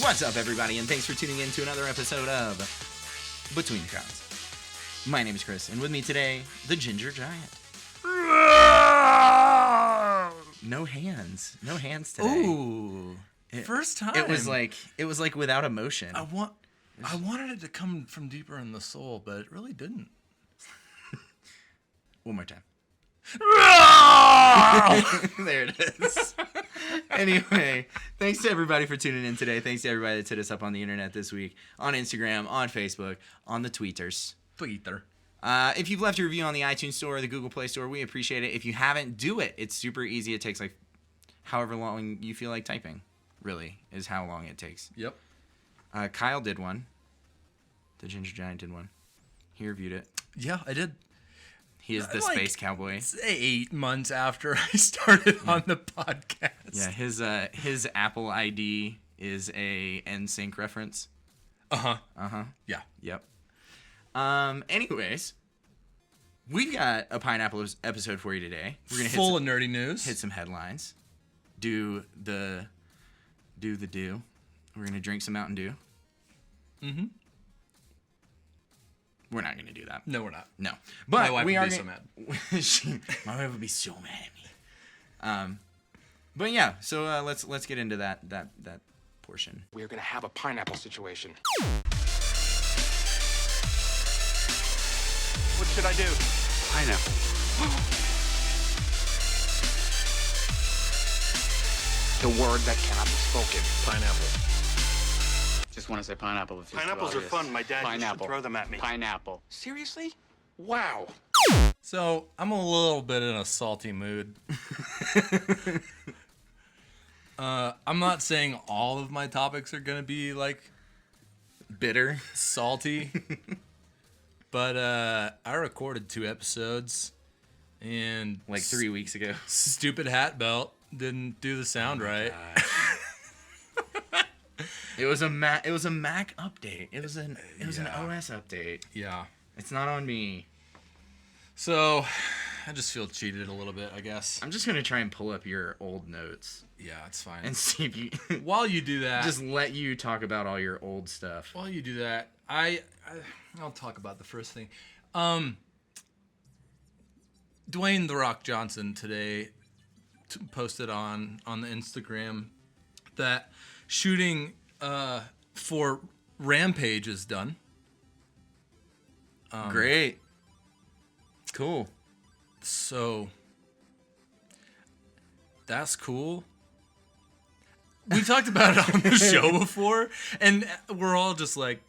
What's up, everybody, and thanks for tuning in to another episode of Between the Crowds. My name is Chris, and with me today, the Ginger Giant. No hands today. Ooh, first time. It was like without emotion. I wanted it to come from deeper in the soul, but it really didn't. One more time. There it is. Anyway, thanks to everybody for tuning in today. Thanks to everybody that's hit us up on the internet this week, on Instagram, on Facebook, on the tweeters. Twitter. If you've left a review on the iTunes Store or the Google Play Store, we appreciate it. If you haven't, do it. It's super easy. It takes like however long you feel like typing, really, is how long it takes. Yep. Kyle did one. The Ginger Giant did one. He reviewed it. Yeah, I did. He is the space cowboy. 8 months after I started on the podcast. Yeah, his Apple ID is a NSYNC reference. Uh-huh. Uh-huh. Yeah. Yep. Anyways, we got a pineapple episode for you today. We're gonna full of nerdy news. Hit some headlines. Do. We're gonna drink some Mountain Dew. Mm-hmm. We're not gonna do that. No, we're not. No, but my wife we would are be so mad. My wife would be so mad at me. But yeah, so let's get into that portion. We're gonna have a pineapple situation. What should I do? Pineapple. The word that cannot be spoken. Pineapple. Just want to say pineapple. If Pineapples are fun. My dad used to throw them at me. Pineapple. Seriously? Wow. So, I'm a little bit in a salty mood. I'm not saying all of my topics are going to be, like, Bitter. salty. But I recorded 2 episodes, and... Like 3 weeks ago. Stupid hat belt didn't do the sound right. It was a Mac update. It was an OS update. Yeah. It's not on me. So, I just feel cheated a little bit, I guess. I'm just gonna try and pull up your old notes Yeah, it's fine. and see if you While you do that... just let you talk about all your old stuff. While you do that, I'll talk about the first thing. Dwayne "The Rock" Johnson today posted on the Instagram that shooting for Rampage is done. Great. Cool. So that's cool. We talked about it on the show before, and we're all just like,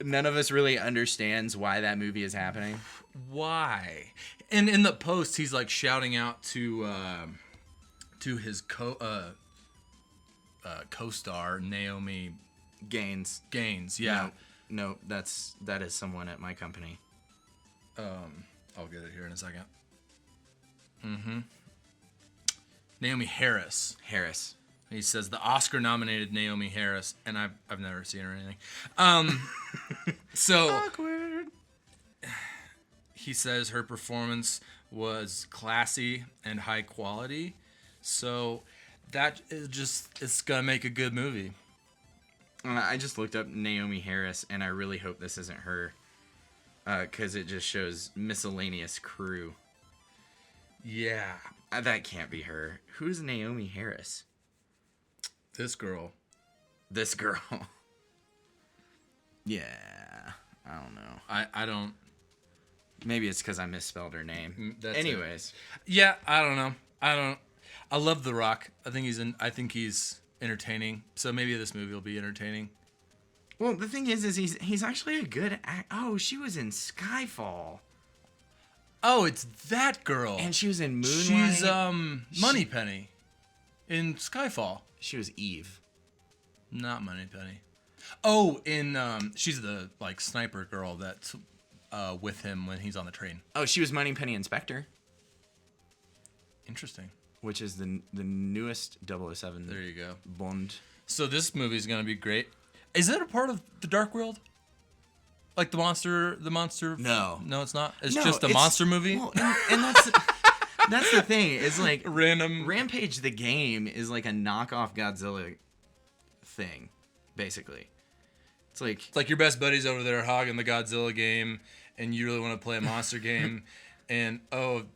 None of us really understands why that movie is happening. why? And in the post, he's like shouting out to his co-star Naomi Gaines. Yeah. No, that is someone at my company. I'll get it here in a second. Naomi Harris. He says the Oscar-nominated Naomi Harris, and I've never seen her or anything. So Awkward. he says her performance was classy and high quality. So that is it's gonna make a good movie. I just looked up Naomi Harris, and I really hope this isn't her, because it just shows miscellaneous crew. Yeah, That can't be her. Who's Naomi Harris? this girl. Yeah, I don't know. I don't. Maybe it's because I misspelled her name. That's Anyways, Yeah, I don't know. I love The Rock. I think he's entertaining. So maybe this movie will be entertaining. well, the thing is he's actually a good Oh, she was in Skyfall, Oh, it's that girl. and she was in Moonlight. She's Moneypenny in Skyfall. She was Eve. Not Moneypenny. Oh, she's the like sniper girl that's with him when he's on the train. Oh, she was Moneypenny Inspector, Interesting. which is the newest 007. There you go. Bond. So this movie's gonna be great. Is it a part of the Dark World? Like the monster? No. No, it's not. It's No, just a monster movie. Well, and that's the thing. It's like Random. Rampage the game is like a knockoff Godzilla thing. basically. It's like your best buddies over there hogging the Godzilla game, and you really want to play a monster game, and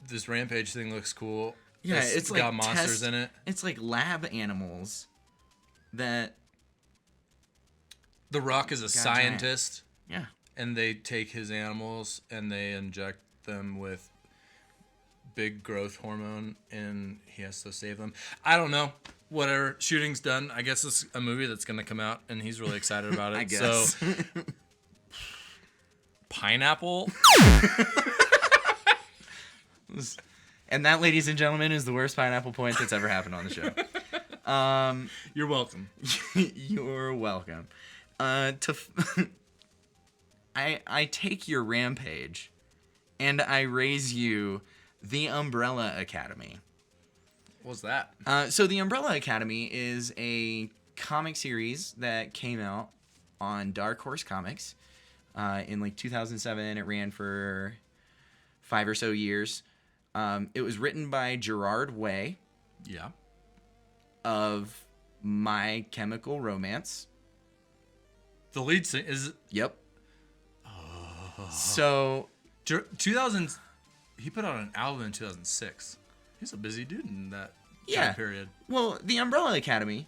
this Rampage thing looks cool. Yeah, it's like got monsters in it. It's like lab animals that. The Rock is a scientist. Yeah. And they take his animals and they inject them with big growth hormone, and he has to save them. I don't know. Whatever. Shooting's done. I guess it's a movie that's going to come out, and he's really excited about it. I guess. So, pineapple. And that, ladies and gentlemen, is the worst pineapple point that's ever happened on the show. You're welcome. You're welcome. I take your Rampage, and I raise you the Umbrella Academy. What's that? So the Umbrella Academy is a comic series that came out on Dark Horse Comics in like 2007. It ran for 5 or so years. It was written by Gerard Way. Yeah. Of My Chemical Romance. The lead singer is. Yep. So 2000. He put out an album in 2006. He's a busy dude in that time period. Well, the Umbrella Academy,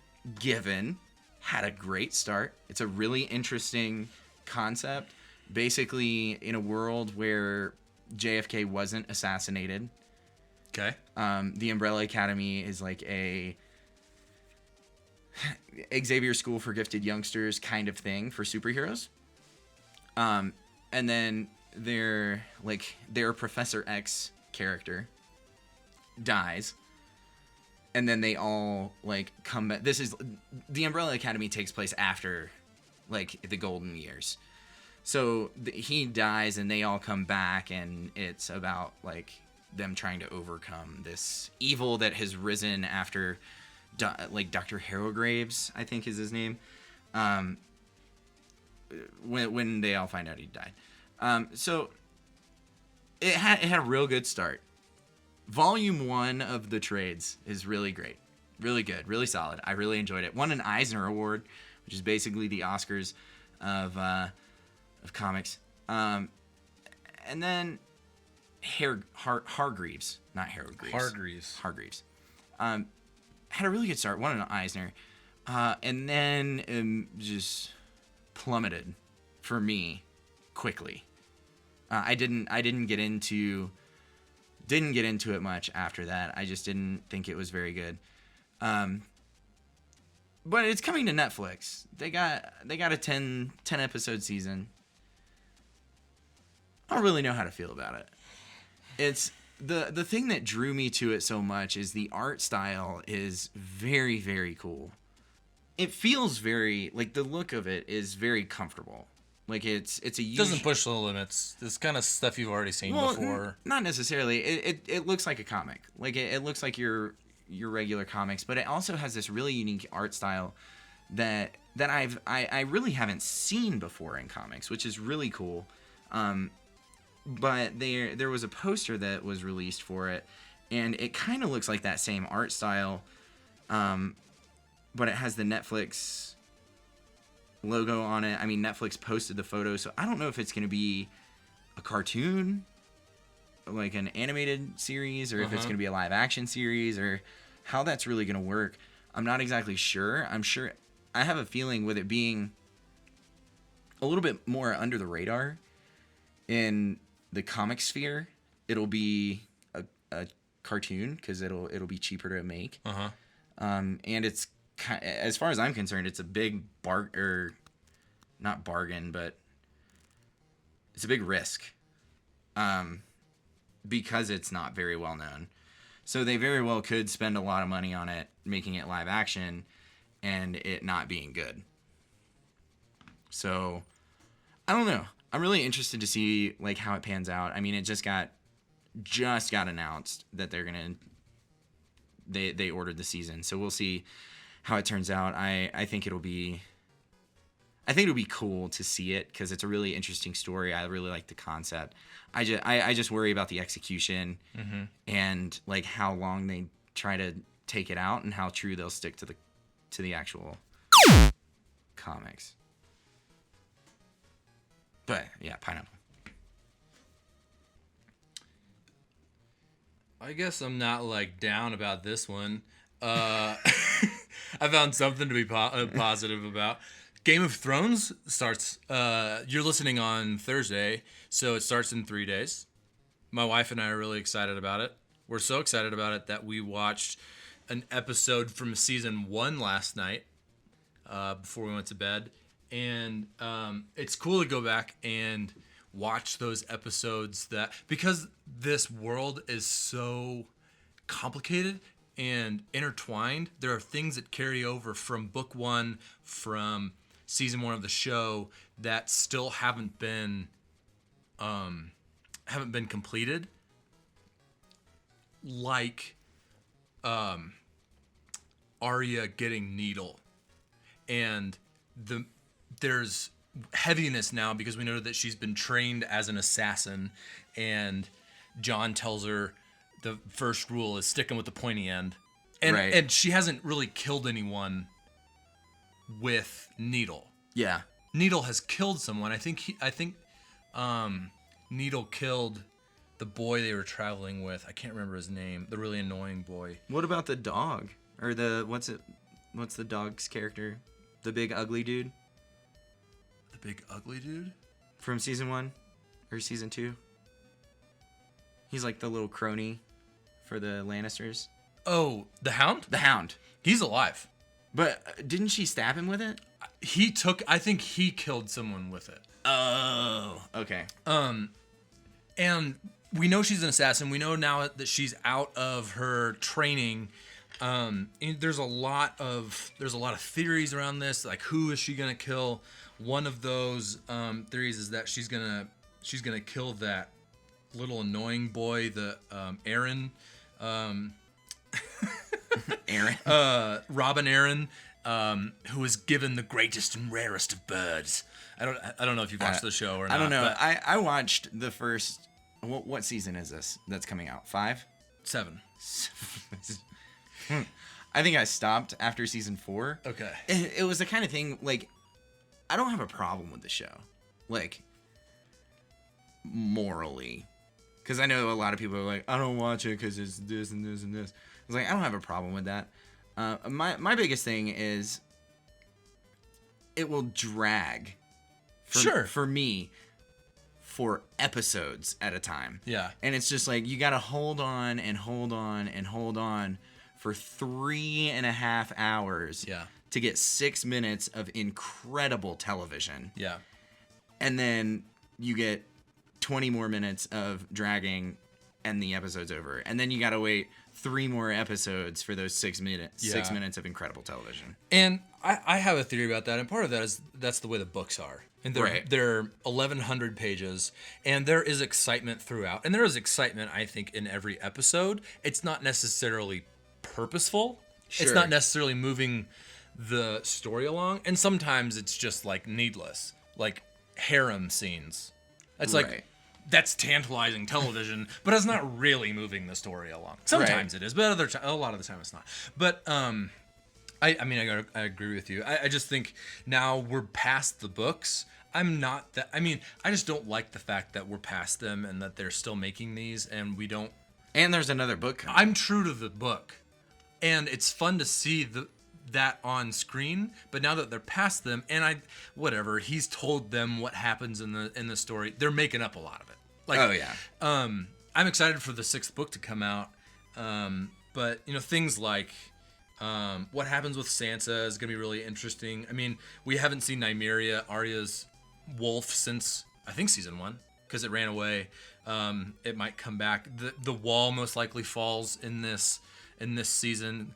had a great start. It's a really interesting concept. Basically, in a world where JFK wasn't assassinated. Okay. The Umbrella Academy is like a Xavier School for Gifted Youngsters kind of thing for superheroes. And then their Professor X character dies, and then they all like come back. This is the Umbrella Academy takes place after like the golden years. So he dies and they all come back, and it's about like them trying to overcome this evil that has risen after like Dr. Harrowgraves, I think is his name. When they all find out he died. So it had a real good start. Volume 1 of the trades is really great. Really good. Really solid. I really enjoyed it. Won an Eisner Award, which is basically the Oscars of comics. And then Hargreaves. Not Harrowgraves. Hargreaves. Had a really good start. Won an Eisner. And then just plummeted for me quickly. I didn't get into it much after that. I just didn't think it was very good. But it's coming to Netflix. They got a 10 episode season. I don't really know how to feel about it. It's the thing that drew me to it so much is the art style is very, very cool. It feels very like the look of it is very comfortable. Like it's a huge... doesn't push the limits. This kind of stuff you've already seen before. Not necessarily. It looks like a comic. Like it looks like your regular comics, but it also has this really unique art style that I really haven't seen before in comics, which is really cool. But there was a poster that was released for it, and it kind of looks like that same art style, but it has the Netflix logo on it. I mean, Netflix posted the photo, so I don't know if it's going to be a cartoon, like an animated series, or if it's going to be a live action series, or how that's really going to work. I'm not exactly sure. I have a feeling with it being a little bit more under the radar in the comic sphere, it'll be a cartoon because it'll be cheaper to make. And it's as far as I'm concerned, it's a big not bargain, but it's a big risk. Because it's not very well known. So they very well could spend a lot of money on it, making it live action, and it not being good. So I don't know. I'm really interested to see like how it pans out. I mean, it just got announced that they ordered the season. So we'll see how it turns out. I think it'll be cool to see it because it's a really interesting story. I really like the concept. I just worry about the execution and like how long they try to take it out and how true they'll stick to the actual comics. But yeah, pineapple. I guess I'm not like down about this one. I found something to be positive about. Game of Thrones starts. You're listening on Thursday, so it starts in 3 days. My wife and I are really excited about it. We're so excited about it that we watched an episode from season 1 last night before we went to bed. And it's cool to go back and watch those episodes because this world is so complicated and intertwined. There are things that carry over from book 1, from season 1 of the show that still haven't been completed. Like Arya getting Needle, and there's heaviness now because we know that she's been trained as an assassin, and Jon tells her the first rule is sticking with the pointy end, and she hasn't really killed anyone with Needle. Yeah, Needle has killed someone. I think Needle killed the boy they were traveling with. I can't remember his name. The really annoying boy. What about the dog? Or what's the dog's character? The big ugly dude? The big ugly dude? From season 1 or season 2? He's like the little crony for the Lannisters. Oh, the Hound? The Hound. He's alive. But didn't she stab him with it? I think he killed someone with it. Oh, okay. And we know she's an assassin. We know now that she's out of her training. And there's a lot of theories around this. Like, who is she gonna kill? One of those theories is that she's gonna kill that little annoying boy, the Aaron. Aaron. Robin Aaron, who was given the greatest and rarest of birds. I don't know if you've watched the show or not. I don't know. But I watched the first. What season is this that's coming out? 5? 7. I think I stopped after season 4. Okay. It was the kind of thing, like, I don't have a problem with the show, like, morally, because I know a lot of people are like, I don't watch it because it's this and this and this. I was like, I don't have a problem with that. My biggest thing is it will drag for me for episodes at a time. Yeah. And it's just like, you got to hold on and hold on and hold on for 3.5 hours to get 6 minutes of incredible television. Yeah. And then you get 20 more minutes of dragging and the episode's over. And then you got to wait 3 more episodes for those 6 minutes, 6 minutes of incredible television. And I have a theory about that. And part of that is that's the way the books are. And they're 1,100 pages, and there is excitement throughout. And there is excitement, I think, in every episode. It's not necessarily purposeful. Sure. It's not necessarily moving the story along. And sometimes it's just, like, needless. Like, harem scenes. It's like, that's tantalizing television, but it's not really moving the story along. Sometimes it is, but a lot of the time it's not. But, I agree with you. I just think now we're past the books. I just don't like the fact that we're past them and that they're still making these and we don't. And there's another book coming. I'm true to the book. And it's fun to see that on screen, but now that they're past them, and he's told them what happens in the story. They're making up a lot of it. Like, oh yeah. I'm excited for the 6th book to come out. But things like what happens with Sansa is going to be really interesting. I mean, we haven't seen Nymeria, Arya's wolf, since I think season 1 because it ran away. It might come back. The wall most likely falls in this season.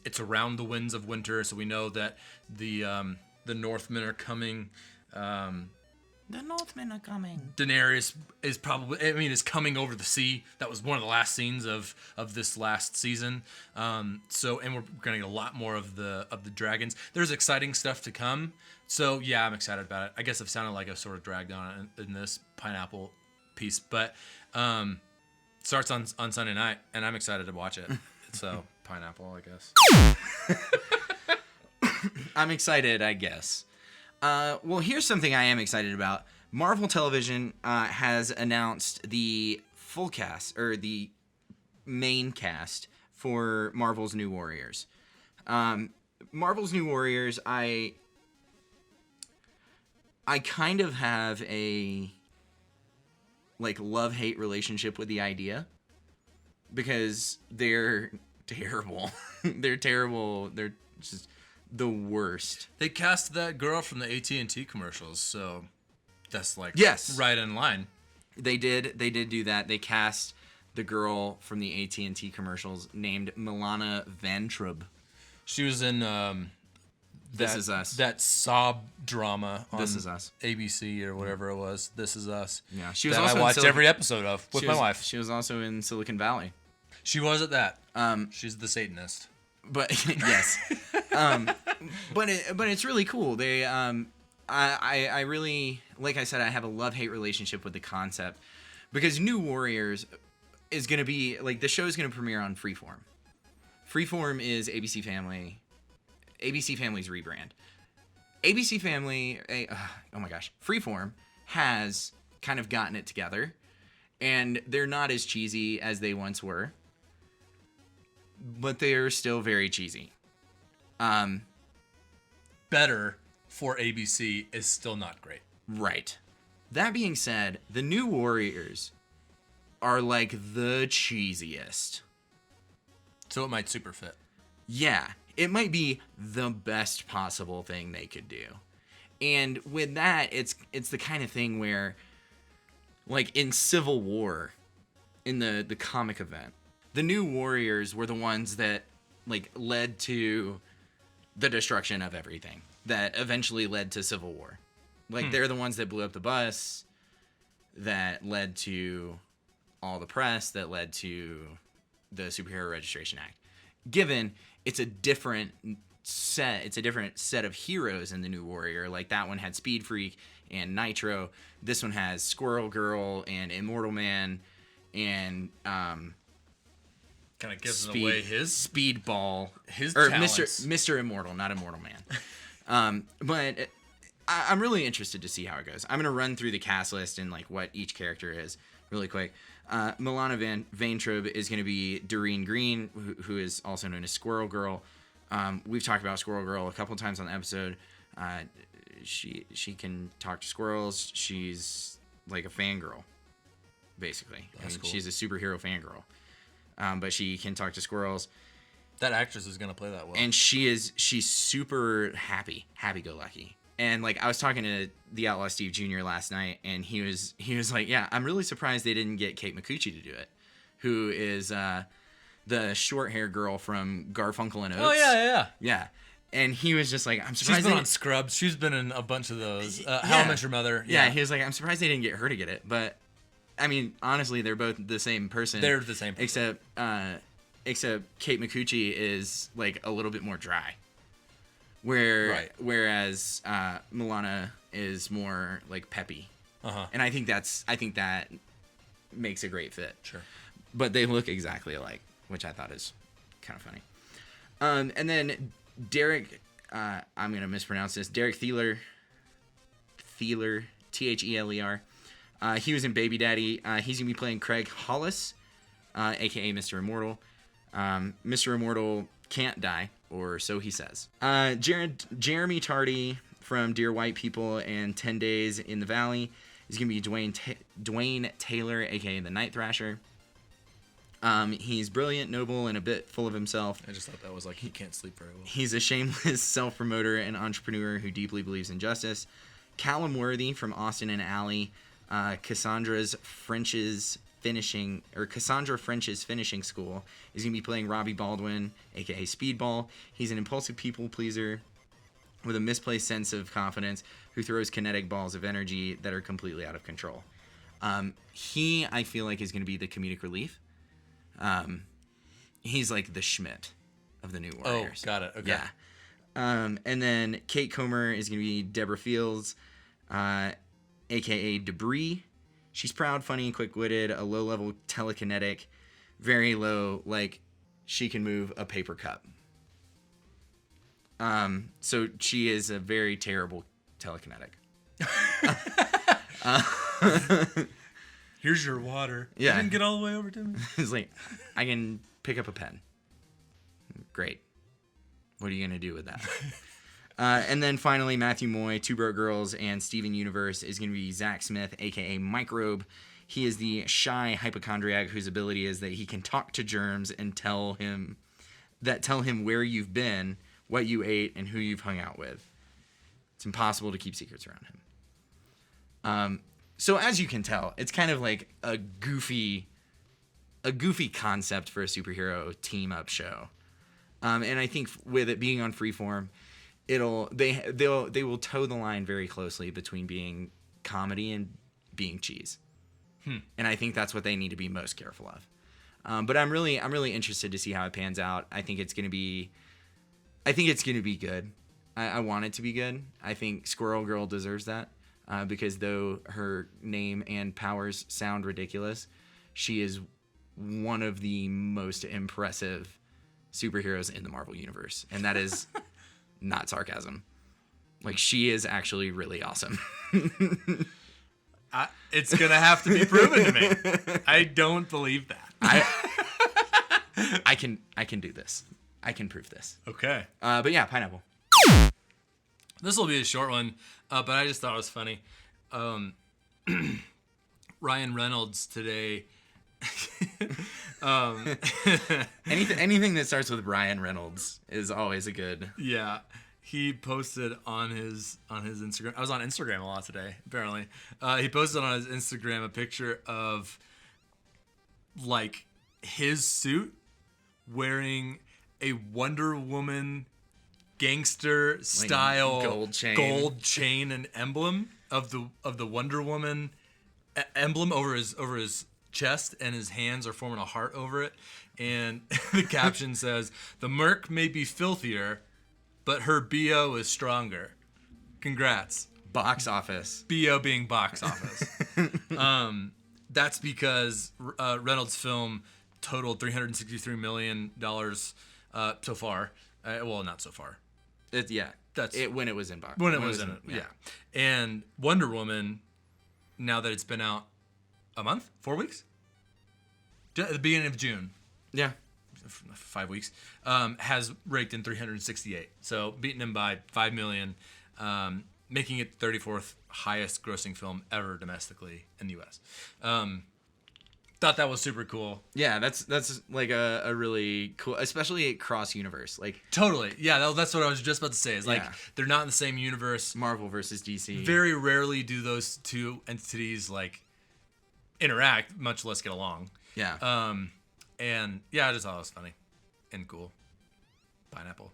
It's around the winds of winter, so we know that the Northmen are coming. The Northmen are coming. Daenerys is coming over the sea. That was one of the last scenes of this last season. And we're gonna get a lot more of the dragons. There's exciting stuff to come. So yeah, I'm excited about it. I guess I've sounded like I sort of dragged on in this pineapple piece, but starts on Sunday night, and I'm excited to watch it. So pineapple, I guess. I'm excited, I guess. Well, here's something I am excited about. Marvel Television has announced the full cast, or the main cast, for Marvel's New Warriors. Marvel's New Warriors, I kind of have a love-hate relationship with the idea, because they're terrible. They're terrible. They're just the worst. They cast that girl from the AT&T commercials, so that's yes, right in line. They did do that. They cast the girl from the AT&T commercials named Milana Vantrub. She was in This Is Us. That sob drama on This Is Us. ABC or whatever it was. This Is Us. Yeah, she was that also I in watched every episode of with my wife. She was also in Silicon Valley. She was at that. She's the Satanist. But yes, but it's really cool. They I really, like I said, I have a love-hate relationship with the concept, because New Warriors is going to be the show is going to premiere on Freeform. Freeform is ABC Family's rebrand. ABC Family, oh my gosh, Freeform has kind of gotten it together, and they're not as cheesy as they once were, but they're still very cheesy. Better for ABC is still not great. Right. That being said, the New Warriors are the cheesiest. So it might super fit. Yeah, it might be the best possible thing they could do. And with that, it's the kind of thing where, in Civil War, in the comic event, the New Warriors were the ones that led to the destruction of everything that eventually led to Civil War. They're the ones that blew up the bus, that led to all the press, that led to the Superhero Registration Act. Given it's a different set of heroes in the New Warrior. That one had Speed Freak and Nitro. This one has Squirrel Girl and Immortal Man and kind of gives away his Speedball, his or talents. Mr. Immortal, not Immortal Man. But I'm really interested to see how it goes. I'm gonna run through the cast list and what each character is really quick. Milana Vantrub is gonna be Doreen Green, who is also known as Squirrel Girl. We've talked about Squirrel Girl a couple times on the episode. She can talk to squirrels. She's like a fangirl, basically. Cool. She's a superhero fangirl. But she can talk to squirrels. That actress is gonna play that well. And she's super happy-go-lucky. And I was talking to the Outlaw Steve Jr. last night, and he was like, "Yeah, I'm really surprised they didn't get Kate Micucci to do it, who is the short-hair girl from Garfunkel and Oates." Oh yeah. Yeah. And he was just like, "I'm surprised." She's been on Scrubs. She's been in a bunch of those. How I Met Your Mother. Yeah. He was like, "I'm surprised they didn't get her to get it." But I mean, honestly, they're both the same person. They're the same person. Except Kate Micucci is a little bit more dry. Whereas Milana is more peppy. Uh-huh. And I think that makes a great fit. Sure. But they look exactly alike, which I thought is kind of funny. And then Derek, I'm going to mispronounce this, Derek Thieler, Theler, Theler. He was in Baby Daddy. He's going to be playing Craig Hollis, a.k.a. Mr. Immortal. Mr. Immortal can't die, or so he says. Jeremy Tardy from Dear White People and 10 Days in the Valley is going to be Dwayne Taylor, a.k.a. the Night Thrasher. He's brilliant, noble, and a bit full of himself. I just thought that was he can't sleep very well. He's a shameless self-promoter and entrepreneur who deeply believes in justice. Callum Worthy from Austin and Alley, Cassandra French's finishing school, is going to be playing Robbie Baldwin, aka Speedball. He's an impulsive people pleaser with a misplaced sense of confidence who throws kinetic balls of energy that are completely out of control. I feel is going to be the comedic relief. He's the Schmidt of the New Warriors. Oh, got it. Okay. Yeah. And then Kate Comer is going to be Deborah Fields, a.k.a. Debris. She's proud, funny, quick-witted, a low-level telekinetic, very low, she can move a paper cup. So she is a very terrible telekinetic. Here's your water. Yeah. You didn't get all the way over to me. It's like, I can pick up a pen. Great. What are you going to do with that? And then finally, Matthew Moy, Two Broke Girls, and Steven Universe is going to be Zach Smith, a.k.a. Microbe. He is the shy hypochondriac whose ability is that he can talk to germs and tell him where you've been, what you ate, and who you've hung out with. It's impossible to keep secrets around him. So as you can tell, it's kind of like a goofy concept for a superhero team-up show. And I think with it being on Freeform, they will toe the line very closely between being comedy and being cheese. And I think that's what they need to be most careful of. But I'm really interested to see how it pans out. I think it's gonna be good. I want it to be good. I think Squirrel Girl deserves that. Because though her name and powers sound ridiculous, she is one of the most impressive superheroes in the Marvel Universe. And that is not sarcasm. Like, she is actually really awesome. It's going to have to be proven to me. I don't believe that. I can do this. I can prove this. Okay. But yeah, Pineapple. This will be a short one, but I just thought it was funny. Ryan Reynolds today. Anything that starts with Ryan Reynolds is always a good. Yeah, he posted on his Instagram. I was on Instagram a lot today. Apparently, he posted on his Instagram a picture of like his suit wearing a Wonder Woman gangster style gold chain and emblem of the Wonder Woman emblem over his chest, and his hands are forming a heart over it, and the caption says, "The Merc may be filthier, but her BO is stronger. Congrats." Box office. BO being box office. That's because Reynolds' film totaled $363 million so far. Well, not so far. When it was in box. When it was in it, yeah. And Wonder Woman, now that it's been out a month, 4 weeks, at the beginning of June, 5 weeks, has raked in 368. So beating him by 5 million, making it the 34th highest grossing film ever domestically in the U.S. Thought that was super cool. Yeah, that's like a really cool, especially cross universe. Like, totally. Yeah, that's what I was just about to say. Is like, yeah. They're not in the same universe. Marvel versus DC. Very rarely do those two entities like interact, much less get along. Yeah. And yeah, I just thought it was funny and cool. Pineapple.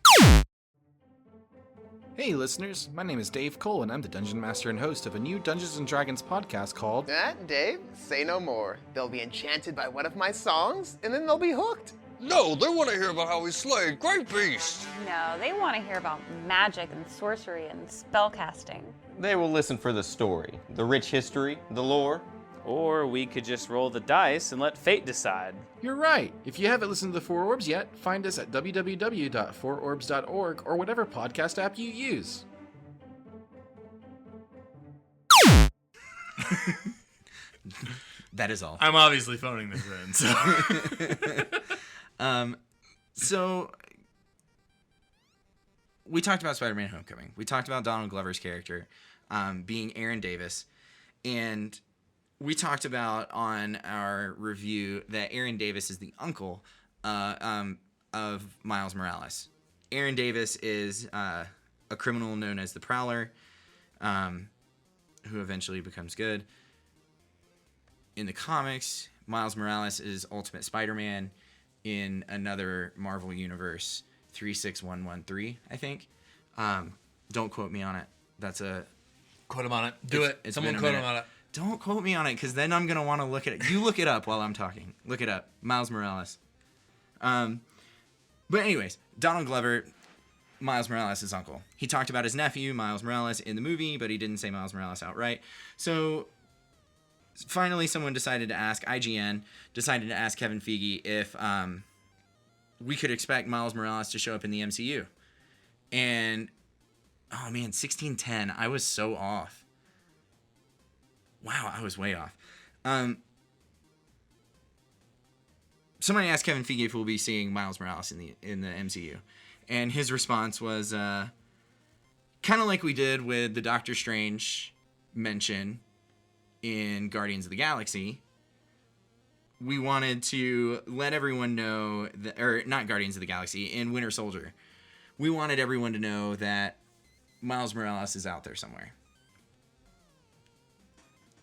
Hey listeners, my name is Dave Cole and I'm the Dungeon Master and host of a new Dungeons & Dragons podcast called... Dave, say no more. They'll be enchanted by one of my songs, and then they'll be hooked. No, they want to hear about how we slayed great beasts. No, they want to hear about magic and sorcery and spellcasting. They will listen for the story, the rich history, the lore. Or we could just roll the dice and let fate decide. You're right. If you haven't listened to The Four Orbs yet, find us at www.fourorbs.org or whatever podcast app you use. That is all. I'm obviously phoning this in, so... So we talked about Spider-Man Homecoming. We talked about Donald Glover's character being Aaron Davis. And we talked about on our review that Aaron Davis is the uncle of Miles Morales. Aaron Davis is a criminal known as the Prowler, who eventually becomes good. In the comics, Miles Morales is Ultimate Spider-Man in another Marvel universe, 36113, I think. Don't quote me on it. That's a... Quote him on it. Do it. Someone quote him on it. Don't quote me on it, because then I'm going to want to look at it. You look it up while I'm talking. Look it up. Miles Morales. But anyways, Donald Glover, Miles Morales' uncle. He talked about his nephew, Miles Morales, in the movie, but he didn't say Miles Morales outright. So finally someone decided to ask, IGN decided to ask Kevin Feige if we could expect Miles Morales to show up in the MCU. And, oh man, 1610. I was so off. Wow, I was way off. Somebody asked Kevin Feige if we'll be seeing Miles Morales in the MCU. And his response was kind of like we did with the Doctor Strange mention in Guardians of the Galaxy. We wanted to let everyone know that, or not Guardians of the Galaxy, in Winter Soldier. We wanted everyone to know that Miles Morales is out there somewhere.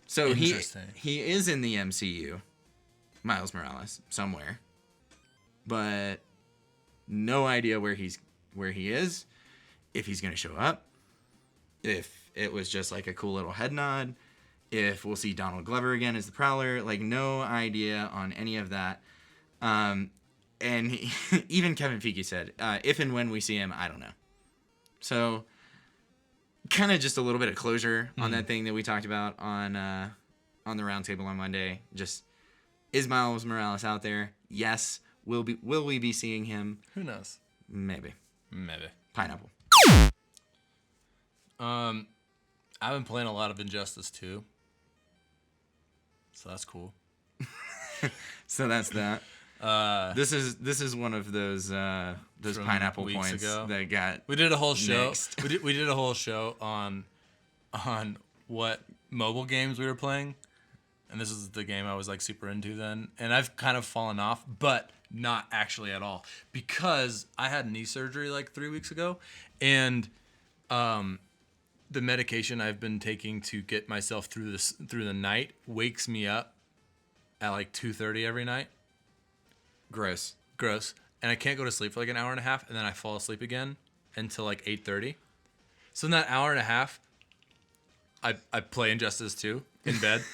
So he is in the MCU, Miles Morales, somewhere. But no idea where he is, if he's going to show up, if it was just like a cool little head nod, if we'll see Donald Glover again as the Prowler, like no idea on any of that. And even Kevin Feige said, if and when we see him, I don't know. So kind of just a little bit of closure on that thing that we talked about on the roundtable on Monday. Just, is Miles Morales out there? Yes. Will we be seeing him? Who knows? Maybe. Pineapple. I've been playing a lot of Injustice 2. So that's cool. So that's that. This is one of those pineapple points ago that got. We did a whole show. Next. we did a whole show on what mobile games we were playing, and this is the game I was like super into then. And I've kind of fallen off, but not actually at all, because I had knee surgery like 3 weeks ago, and the medication I've been taking to get myself through the night wakes me up at like 2:30 every night. Gross. And I can't go to sleep for like an hour and a half, and then I fall asleep again until like 8:30. So in that hour and a half, I play Injustice 2 in bed.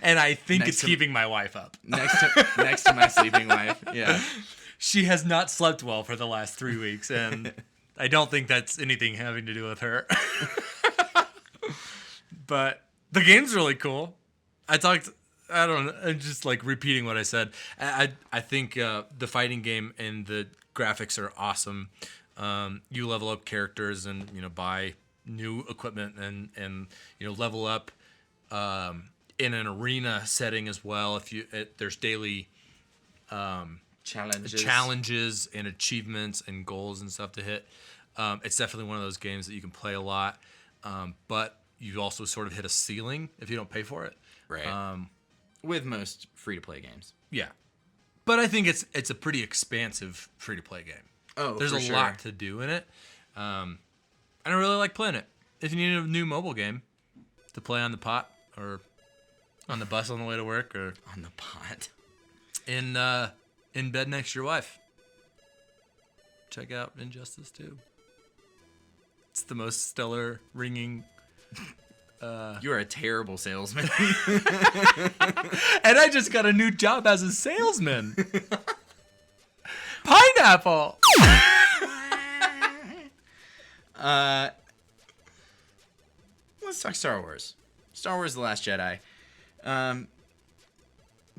And I think it's keeping my wife up. Next to my sleeping wife. Yeah. She has not slept well for the last 3 weeks, and I don't think that's anything having to do with her. But the game's really cool. I don't know, I'm just like repeating what I said. I think the fighting game and the graphics are awesome. You level up characters and, buy new equipment and level up in an arena setting as well. There's daily challenges and achievements and goals and stuff to hit. It's definitely one of those games that you can play a lot, but you also sort of hit a ceiling if you don't pay for it. Right. With most free-to-play games. Yeah. But I think it's a pretty expansive free-to-play game. Oh, there's a lot to do in it. And I really like playing it. If you need a new mobile game to play on the pot or on the bus on the way to work or on the pot in bed next to your wife, check out Injustice 2. It's the most stellar ringing. You're a terrible salesman. And I just got a new job as a salesman. Pineapple. Let's talk Star Wars. Star Wars: The Last Jedi.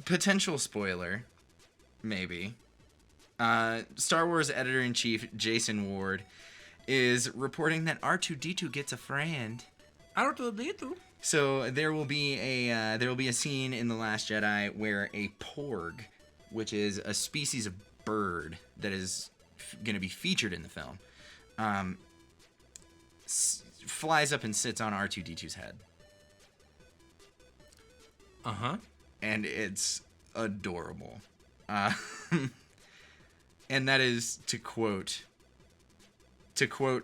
Potential spoiler, maybe. Star Wars editor-in-chief Jason Ward is reporting that R2-D2 gets a friend. R2-D2. So there will be a scene in The Last Jedi where a porg, which is a species of bird that is going to be featured in the film, flies up and sits on R2-D2's head. Uh-huh. And it's adorable. And that is to quote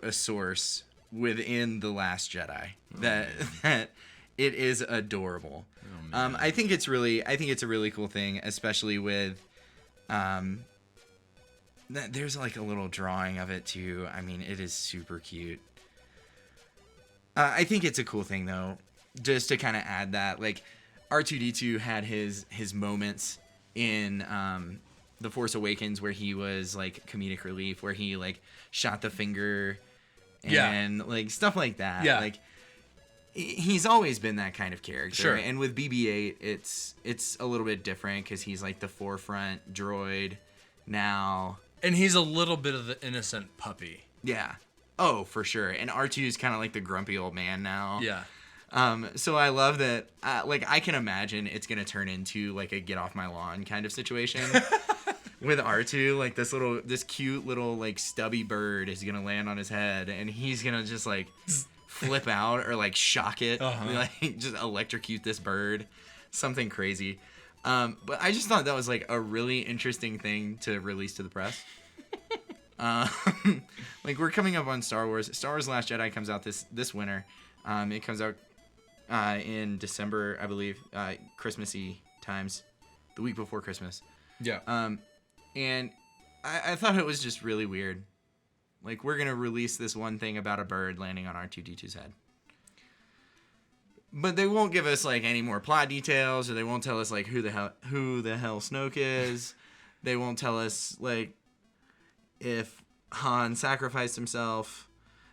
a source within The Last Jedi that it is adorable. Oh, I think it's a really cool thing, especially with there's like a little drawing of it too. I mean, it is super cute. I think it's a cool thing though, just to kind of add that, like, R2-D2 had his moments in The Force Awakens where he was like comedic relief, where he like shot the finger and like stuff like that. Yeah. Like, he's always been that kind of character. Sure. And with BB-8, it's a little bit different because he's like the forefront droid now. And he's a little bit of the innocent puppy. Yeah. Oh, for sure. And R2 is kind of like the grumpy old man now. Yeah. So I love that. Like, I can imagine it's gonna turn into like a get off my lawn kind of situation with R2. Like this cute little like stubby bird is gonna land on his head, and he's gonna just like flip out or like shock it, like just electrocute this bird, something crazy. But I just thought that was like a really interesting thing to release to the press. Like, we're coming up on Star Wars. Star Wars Last Jedi comes out this winter. It comes out in December, I believe, Christmassy times, the week before Christmas. Yeah. And I thought it was just really weird. Like, we're gonna release this one thing about a bird landing on R2-D2's head, but they won't give us like any more plot details, or they won't tell us like who the hell Snoke is. They won't tell us like if Han sacrificed himself.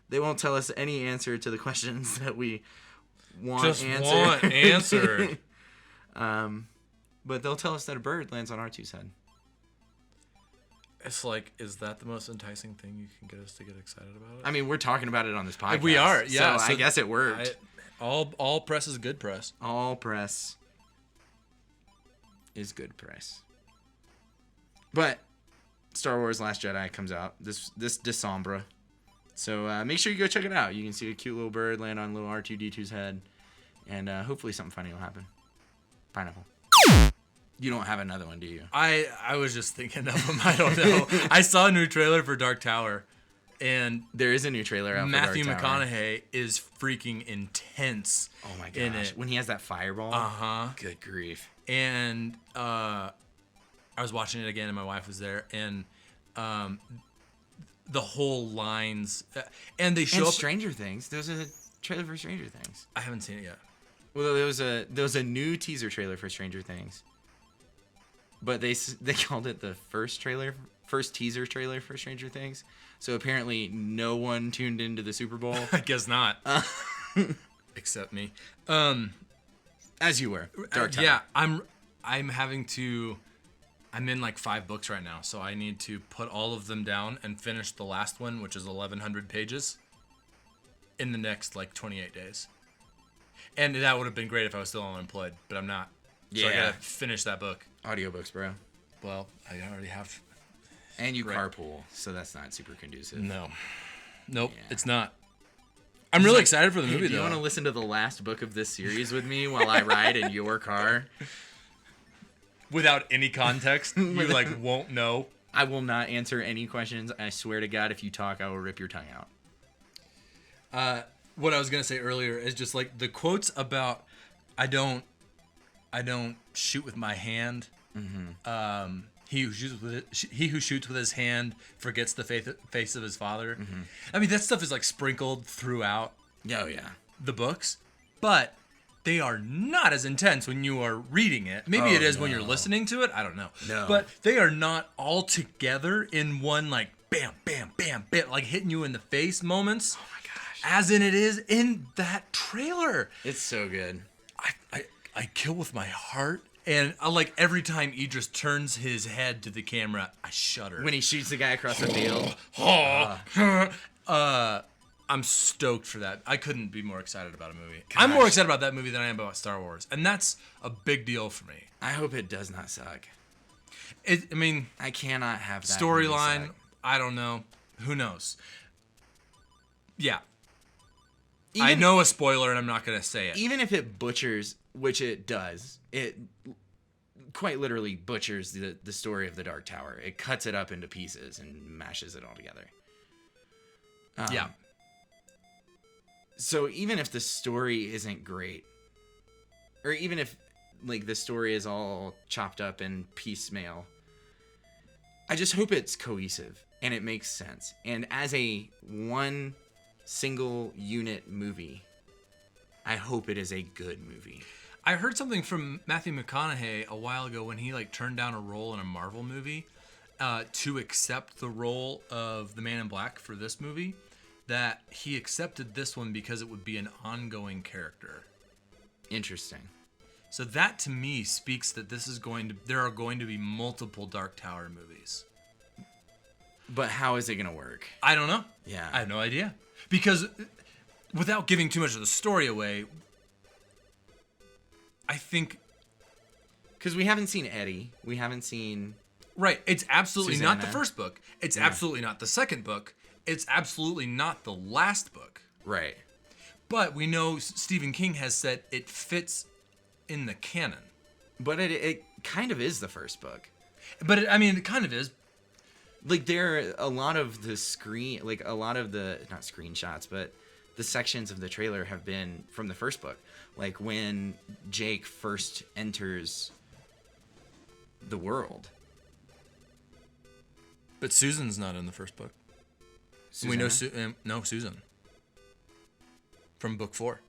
They won't tell us any answer to the questions that we want answered. But they'll tell us that a bird lands on R2's head. It's like, is that the most enticing thing you can get us to get excited about it? I mean, we're talking about it on this podcast. We are, yeah. So I guess it worked. All press is good press. All press is good press. But Star Wars Last Jedi comes out this December. So make sure you go check it out. You can see a cute little bird land on little R2-D2's head. And hopefully something funny will happen. Pineapple. You don't have another one, do you? I was just thinking of them. I don't know. I saw a new trailer for Dark Tower. And there is a new trailer out Matthew for Dark Tower. McConaughey is freaking intense. Oh my gosh. In it. When he has that fireball? Uh-huh. Good grief. And I was watching it again, and my wife was there. And the whole lines... and they show up... Stranger Things. There's a trailer for Stranger Things. I haven't seen it yet. Well, there was a new teaser trailer for Stranger Things. But they called it the first teaser trailer for Stranger Things. So apparently no one tuned into the Super Bowl. I guess not. Except me. As you were. Dark Tower. Yeah, I'm in like 5 books right now, so I need to put all of them down and finish the last one, which is 1,100 pages, in the next like 28 days. And that would have been great if I was still unemployed, but I'm not. So I gotta finish that book. Audiobooks, bro. Well, I already have. And you carpool, so that's not super conducive. Nope, it's not. I'm really excited for the movie, do you want to listen to the last book of this series with me while I ride in your car? Without any context, you like won't know. I will not answer any questions. I swear to God, if you talk, I will rip your tongue out. What I was gonna say earlier is just like the quotes about I don't shoot with my hand. Mm-hmm. He who shoots with his hand forgets the face of his father. Mm-hmm. I mean, that stuff is like sprinkled throughout. Oh yeah, the books, but they are not as intense when you are reading it. Maybe it is when you're listening to it. I don't know. No, but they are not all together in one like bam, bam, bam, bam, like hitting you in the face moments. Oh my gosh! As in it is in that trailer. It's so good. I kill with my heart. And like every time Idris turns his head to the camera, I shudder. When he shoots the guy across the field. I'm stoked for that. I couldn't be more excited about a movie. Gosh. I'm more excited about that movie than I am about Star Wars. And that's a big deal for me. I hope it does not suck. I mean... I cannot have that storyline, I don't know. Who knows? Yeah. I know a spoiler and I'm not going to say it. Even if it butchers, which it does, it quite literally butchers the story of the Dark Tower. It cuts it up into pieces and mashes it all together. Yeah. So even if the story isn't great, or even if like the story is all chopped up and piecemeal, I just hope it's cohesive and it makes sense. And as a one single unit movie, I hope it is a good movie. I heard something from Matthew McConaughey a while ago when he like turned down a role in a Marvel movie to accept the role of the Man in Black for this movie, that he accepted this one because it would be an ongoing character. Interesting. So that to me speaks that there are going to be multiple Dark Tower movies. But how is it going to work? I don't know. Yeah. I have no idea. Because without giving too much of the story away, I think... Because we haven't seen Eddie. We haven't seen... Right. It's absolutely Susanna. not the first book. It's absolutely not the second book. It's absolutely not the last book. Right. But we know Stephen King has said it fits in the canon. But it kind of is the first book. But it kind of is. Like, there are a lot of the not screenshots, but the sections of the trailer have been from the first book. Like, when Jake first enters the world. But Susan's not in the first book. We know Susan from book 4,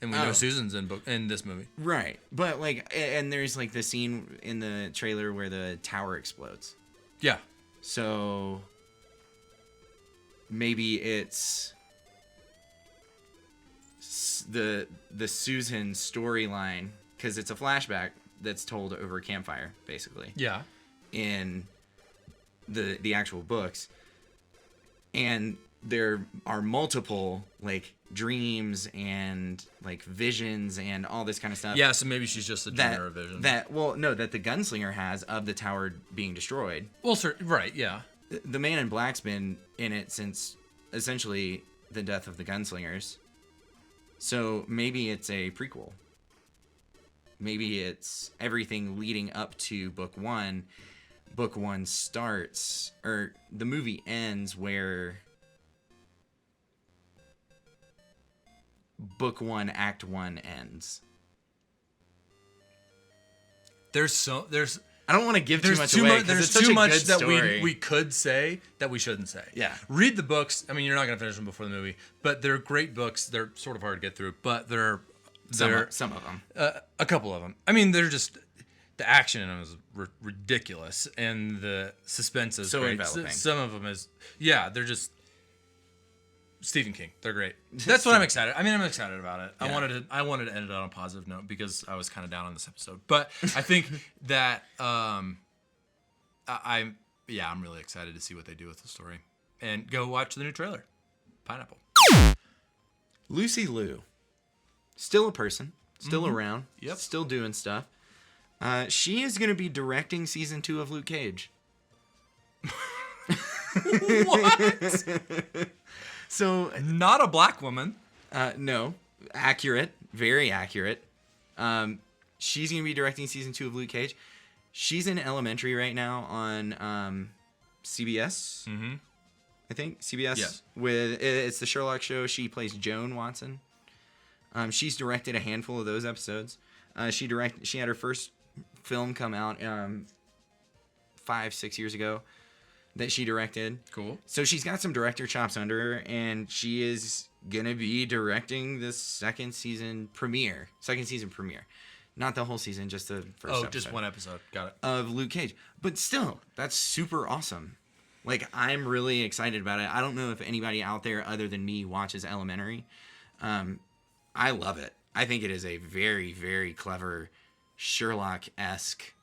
and we know Susan's in this movie. Right, but and there's the scene in the trailer where the tower explodes. Yeah. So maybe it's the Susan storyline, because it's a flashback that's told over a campfire, basically. Yeah. In the actual books. And there are multiple dreams and visions and all this kind of stuff. Yeah, so maybe she's just a dream or a vision. That the gunslinger has of the tower being destroyed. Well, sir, right, yeah. The Man in Black's been in it since essentially the death of the gunslingers. So maybe it's a prequel. Maybe it's everything leading up to book 1. Book 1 starts, or the movie ends where book 1, act 1 ends. I don't want to give too much away. There's too much that we could say that we shouldn't say. Yeah. Read the books. I mean, you're not going to finish them before the movie, but they're great books. They're sort of hard to get through, but they're some of them. A couple of them. I mean, they're just... The action in them is ridiculous, and the suspense is so great. enveloping. Some of them is... Yeah, they're just... Stephen King. They're great. That's what I'm excited. I mean, I'm excited about it. Yeah. I wanted to end it on a positive note because I was kind of down on this episode. But I think that I'm really excited to see what they do with the story. And go watch the new trailer. Pineapple. Lucy Liu. Still a person. Still around. Yep. Still doing stuff. She is going to be directing season 2 of Luke Cage. What? So not a black woman. No, accurate, very accurate. She's gonna be directing season 2 of Luke Cage. She's in Elementary right now on CBS. Mm-hmm. I think CBS. Yes. It's the Sherlock show. She plays Joan Watson. She's directed a handful of those episodes. She had her first film come out 5-6 years ago that she directed. Cool. So she's got some director chops under her, and she is gonna be directing the second season premiere. Not the whole season, just the first episode. Just one episode. Got it. Of Luke Cage. But still, that's super awesome. I'm really excited about it. I don't know if anybody out there other than me watches Elementary. I love it. I think it is a very, very clever Sherlock-esque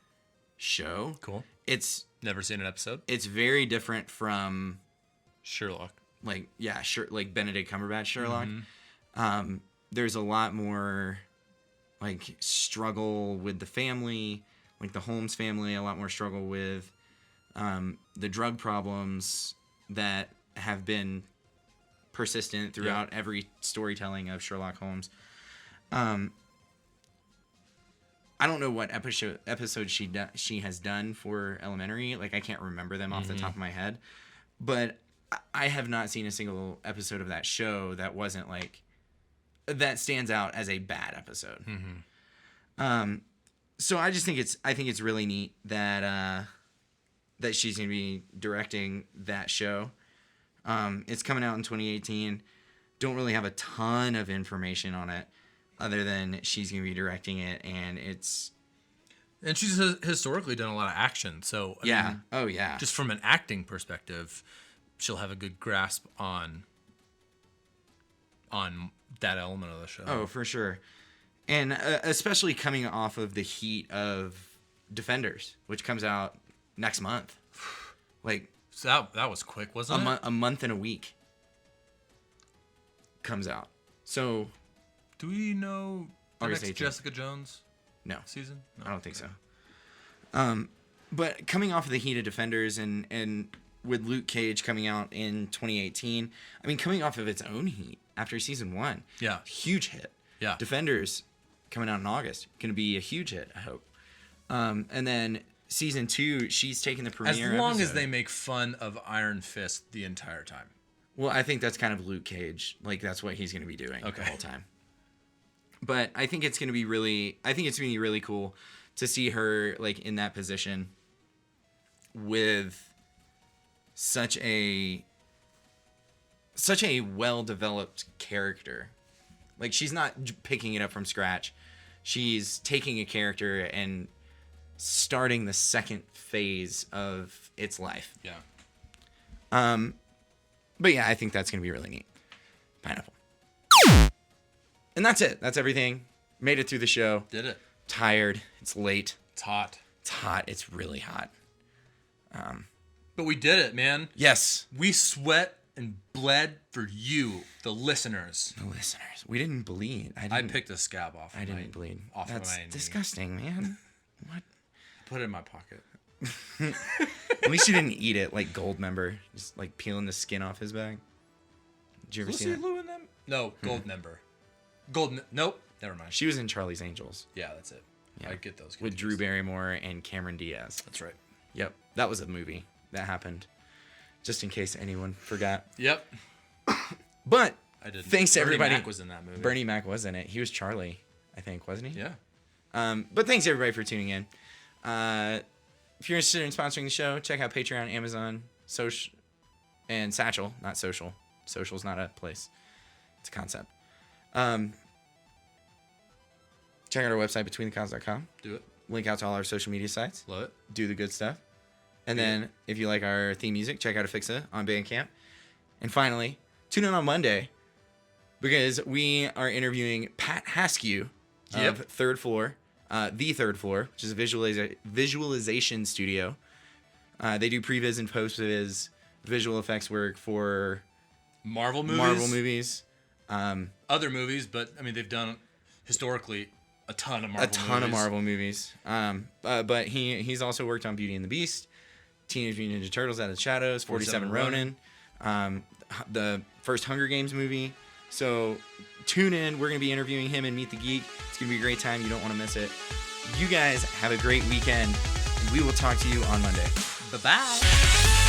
show. Cool. It's never seen an episode. It's very different from Sherlock. Benedict Cumberbatch Sherlock. Mm-hmm. There's a lot more struggle with the family, the Holmes family, a lot more struggle with the drug problems that have been persistent throughout every storytelling of Sherlock Holmes. I don't know what episode she has done for Elementary. I can't remember them off the top of my head, but I have not seen a single episode of that show that wasn't that stands out as a bad episode. Mm-hmm. So I just think it's really neat that that she's gonna be directing that show. It's coming out in 2018. Don't really have a ton of information on it, other than she's going to be directing it, and she's historically done a lot of action, so I mean, just from an acting perspective, she'll have a good grasp on that element of the show. Oh, for sure, and especially coming off of the heat of Defenders, which comes out next month. So that was quick, wasn't it? A month and a week comes out. So, do we know the August next 18th. Jessica Jones No. season? No. I don't think so. But coming off of the heat of Defenders and with Luke Cage coming out in 2018, I mean, coming off of its own heat after season 1. Yeah. Huge hit. Yeah. Defenders coming out in August. Going to be a huge hit, I hope. And then season 2, she's taking the premiere As long as episode. they make fun of Iron Fist the entire time. Well, I think that's kind of Luke Cage. Like, that's what he's going to be doing the whole time. But I think it's going to be really cool to see her, like, in that position with such a well-developed character. Like, she's not picking it up from scratch. She's taking a character and starting the second phase of its life. Yeah. But yeah, I think that's going to be really neat. Pineapple. And that's it. That's everything. Made it through the show. Did it. Tired. It's late. It's hot. It's hot. It's really hot. But we did it, man. Yes. We sweat and bled for you, the listeners. The listeners. We didn't bleed. I picked a scab off. I didn't bleed. Off That's of my knee. disgusting, man. What? Put it in my pocket. At least you didn't eat it like Goldmember, just like peeling the skin off his bag. Did you ever see that? Lou in them? No, Goldmember. Nope. Never mind. She was in Charlie's Angels. Yeah, that's it. Yeah. I get those with confused. Drew Barrymore and Cameron Diaz. That's right. Yep, that was a movie that happened. Just in case anyone forgot. Yep. But I didn't. thanks to everybody. Bernie Mac was in that movie. Bernie Mac was in it. He was Charlie, I think, wasn't he? Yeah. But thanks everybody for tuning in. If you're interested in sponsoring the show, check out Patreon, Amazon, Social, and Satchel. Not Social. Social's not a place. It's a concept. Check out our website, betweenthecons.com. Do it. Link out to all our social media sites. Love it. Do the good stuff. And then, if you like our theme music, check out Afixa on Bandcamp. And finally, tune in on Monday because we are interviewing Pat Haskew of Third Floor, The Third Floor, which is a visualization studio. They do previs and post-viz visual effects work for Marvel movies. Other movies, but I mean, they've done historically a ton of Marvel movies. But he's also worked on Beauty and the Beast, Teenage Mutant Ninja Turtles Out of the Shadows, 47 Ronin, the first Hunger Games movie. So tune in. We're going to be interviewing him and Meet the Geek. It's going to be a great time. You don't want to miss it. You guys have a great weekend. We will talk to you on Monday. Bye-bye.